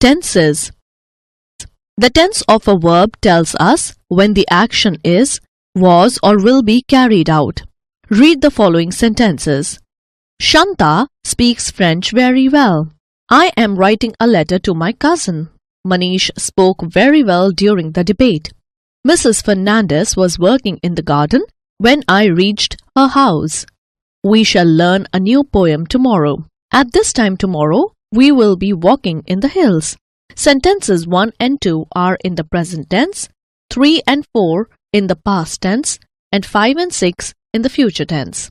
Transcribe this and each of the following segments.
Tenses. The tense of a verb tells us when the action is, was or will be carried out. Read the following sentences. Shanta speaks French very well. I am writing a letter to my cousin. Manish spoke very well during the debate. Mrs. Fernandez was working in the garden when I reached her house. We shall learn a new poem tomorrow. At this time tomorrow, we will be walking in the hills. Sentences 1 and 2 are in the present tense, 3 and 4 in the past tense, and 5 and 6 in the future tense.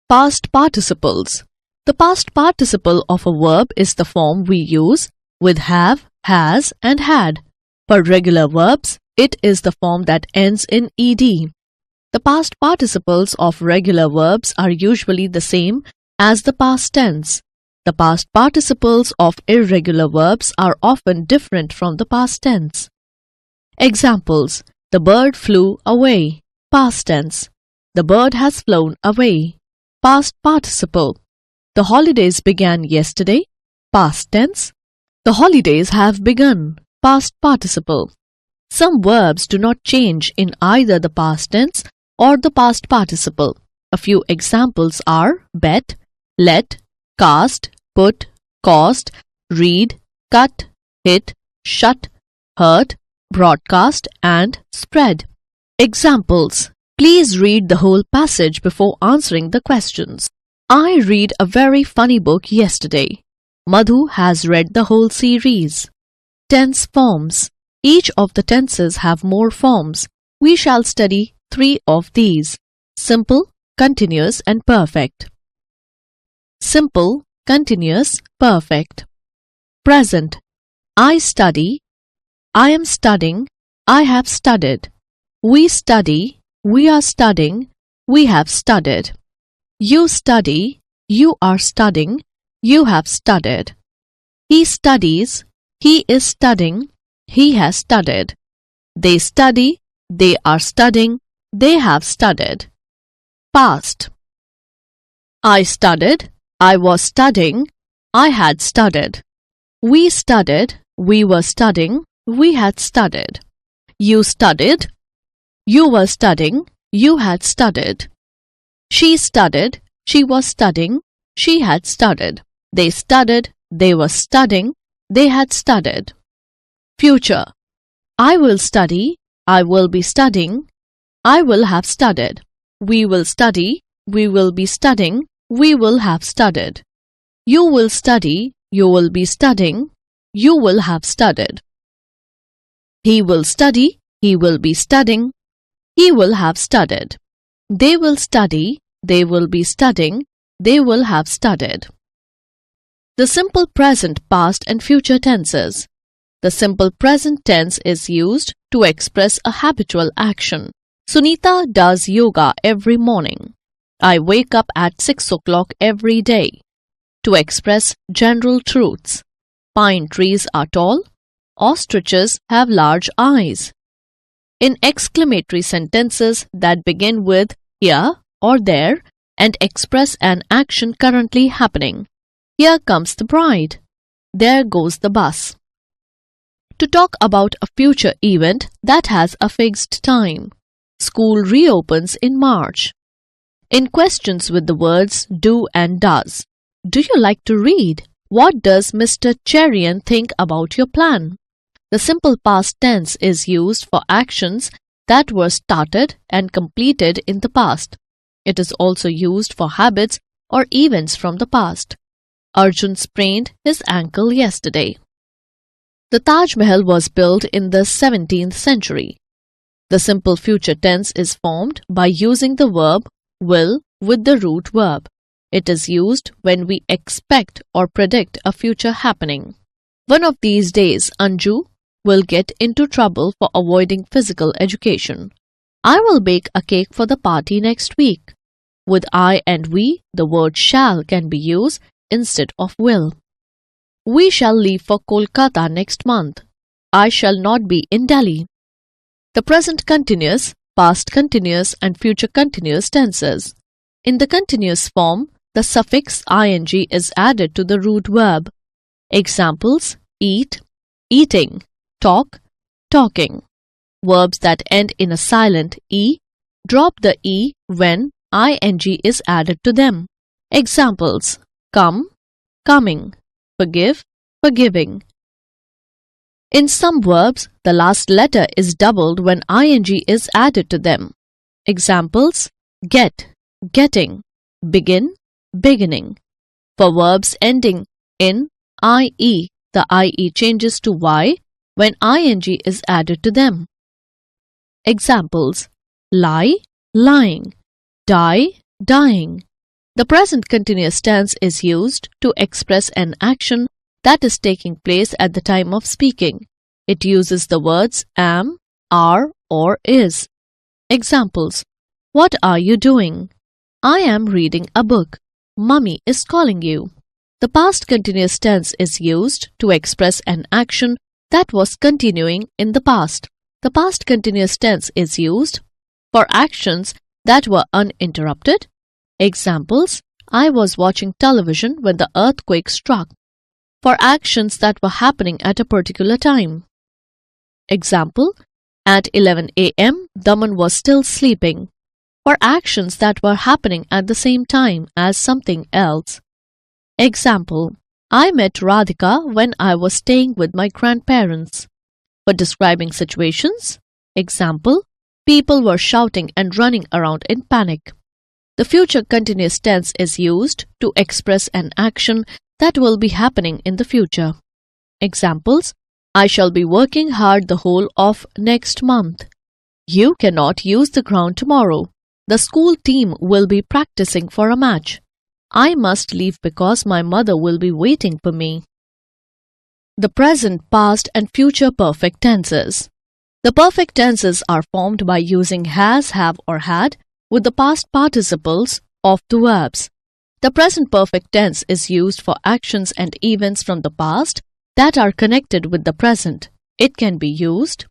Past participles. The past participle of a verb is the form we use with have, has, and had. For regular verbs, it is the form that ends in ed. The past participles of regular verbs are usually the same as the past tense. The past participles of irregular verbs are often different from the past tense. Examples. The bird flew away. Past tense. The bird has flown away. Past participle. The holidays began yesterday. Past tense. The holidays have begun. Past participle. Some verbs do not change in either the past tense or the past participle. A few examples are bet, let, cast, put, caused, read, cut, hit, shut, hurt, broadcast, and spread. Examples. Please read the whole passage before answering the questions. I read a very funny book yesterday. Madhu has read the whole series. Tense forms. Each of the tenses have more forms. We shall study 3 of these: simple, continuous, and perfect. Simple, continuous, perfect. Present. I study. I am studying. I have studied. We study. We are studying. We have studied. You study. You are studying. You have studied. He studies. He is studying. He has studied. They study. They are studying. They have studied. Past. I studied. I was studying. I had studied. We studied. We were studying. We had studied. You studied. You were studying. You had studied. She studied. She was studying. She had studied. They studied. They were studying. They had studied. Future. I will study. I will be studying. I will have studied. We will study. We will be studying. We will have studied. You will study. You will be studying. You will have studied. He will study. He will be studying. He will have studied. They will study. They will be studying. They will have studied. The simple present, past, and future tenses. The simple present tense is used to express a habitual action. Sunita does yoga every morning. I wake up at 6 o'clock every day. To express general truths. Pine trees are tall. Ostriches have large eyes. In exclamatory sentences that begin with here or there and express an action currently happening. Here comes the bride. There goes the bus. To talk about a future event that has a fixed time. School reopens in March. In questions with the words do and does. Do you like to read? What does Mr. Cherian think about your plan? The simple past tense is used for actions that were started and completed in the past. It is also used for habits or events from the past. Arjun sprained his ankle yesterday. The Taj Mahal was built in the 17th century. The simple future tense is formed by using the verb will with the root verb. It is used when we expect or predict a future happening. One of these days, Anju will get into trouble for avoiding physical education. I will bake a cake for the party next week. With I and we, the word shall can be used instead of will. We shall leave for Kolkata next month. I shall not be in Delhi. The present continuous, past continuous, and future continuous tenses. In the continuous form, the suffix ing is added to the root verb. Examples: eat, eating, talk, talking. Verbs that end in a silent E drop the E when ing is added to them. Examples: come, coming, forgive, forgiving. In some verbs, the last letter is doubled when ing is added to them. Examples: get, getting, begin, beginning. For verbs ending in ie, the ie changes to y when ing is added to them. Examples: lie, lying, die, dying. The present continuous tense is used to express an action that is taking place at the time of speaking. It uses the words am, are, or is. Examples: what are you doing? I am reading a book. Mummy is calling you. The past continuous tense is used to express an action that was continuing in the past. The past continuous tense is used for actions that were uninterrupted. Examples: I was watching television when the earthquake struck. For actions that were happening at a particular time. Example: at 11 a.m., Daman was still sleeping. For actions that were happening at the same time as something else. Example: I met Radhika when I was staying with my grandparents. For describing situations. Example: people were shouting and running around in panic. The future continuous tense is used to express an action that will be happening in the future. Examples: I shall be working hard the whole of next month. You cannot use the ground tomorrow. The school team will be practicing for a match. I must leave because my mother will be waiting for me. The present, past, and future perfect tenses. The perfect tenses are formed by using has, have, or had with the past participles of the verbs. The present perfect tense is used for actions and events from the past that are connected with the present. It can be used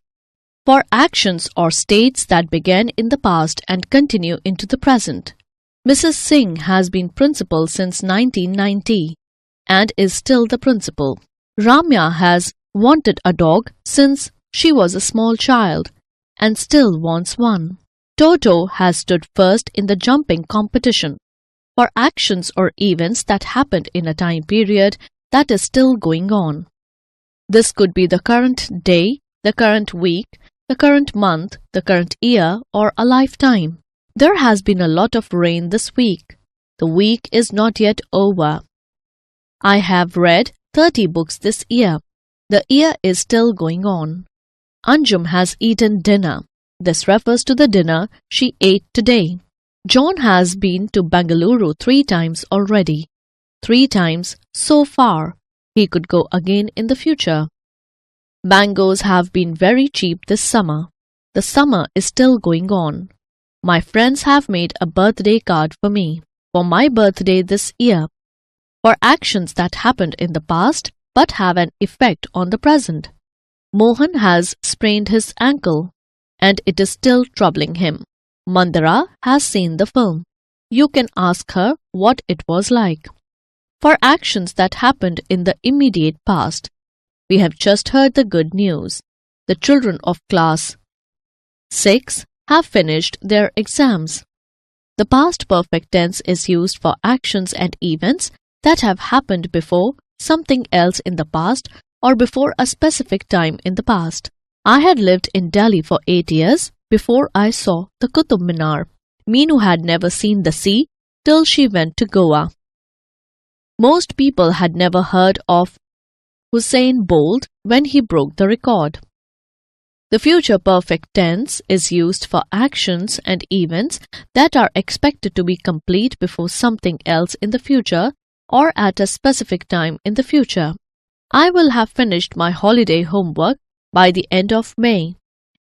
for actions or states that began in the past and continue into the present. Mrs. Singh has been principal since 1990 and is still the principal. Ramya has wanted a dog since she was a small child and still wants one. Toto has stood first in the jumping competition. For actions or events that happened in a time period that is still going on. This could be the current day, the current week, the current month, the current year, or a lifetime. There has been a lot of rain this week. The week is not yet over. I have read 30 books this year. The year is still going on. Anjum has eaten dinner. This refers to the dinner she ate today. John has been to Bengaluru 3 times already. 3 times so far. He could go again in the future. Mangoes have been very cheap this summer. The summer is still going on. My friends have made a birthday card for me for my birthday this year. For actions that happened in the past but have an effect on the present. Mohan has sprained his ankle and it is still troubling him. Mandara has seen the film. You can ask her what it was like. For actions that happened in the immediate past. We have just heard the good news. The children of class 6 have finished their exams. The past perfect tense is used for actions and events that have happened before something else in the past or before a specific time in the past. I had lived in Delhi for 8 years before I saw the Qutub Minar. Meenu had never seen the sea till she went to Goa. Most people had never heard of Usain Bolt when he broke the record. The future perfect tense is used for actions and events that are expected to be complete before something else in the future or at a specific time in the future. I will have finished my holiday homework by the end of May.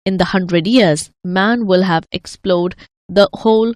In the 100 years, man will have explored the whole